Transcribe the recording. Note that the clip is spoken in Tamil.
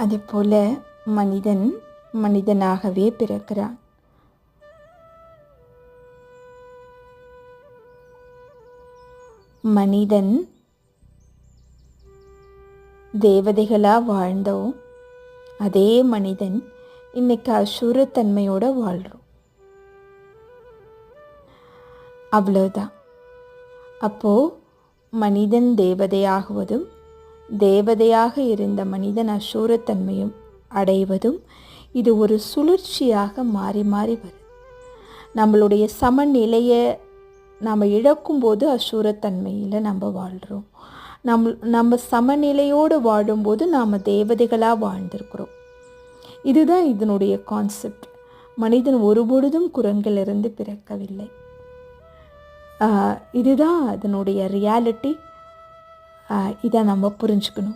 அதுபோல மனிதன் மனிதனாகவே பிறக்கிறான். மனிதன் தேவதைகளா வாழ்ந்தோம், அதே மனிதன் இன்னைக்கு அசுரத்தன்மையோட வாழ்கிறோம். அவ்வளோதான். அப்போது மனிதன் தேவதையாகுவதும் தேவதையாக இருந்த மனிதன் அசுரத்தன்மையும் அடைவதும் இது ஒரு சுழற்சியாக மாறி மாறி வருது. நம்மளுடைய சமநிலையை நம்ம இழக்கும்போது அசுரத்தன்மையில் நம்ம வாழ்கிறோம். நம்ம சமநிலையோடு வாழும்போது நாம் தேவதைகளாக வாழ்ந்திருக்கிறோம். இதுதான் இதனுடைய கான்செப்ட். மனிதன் ஒருபொழுதும் குரங்கிலிருந்து பிறக்கவில்லை. இதுதான் அதனுடைய ரியாலிட்டி. இதை நம்ம புரிஞ்சுக்கணும்.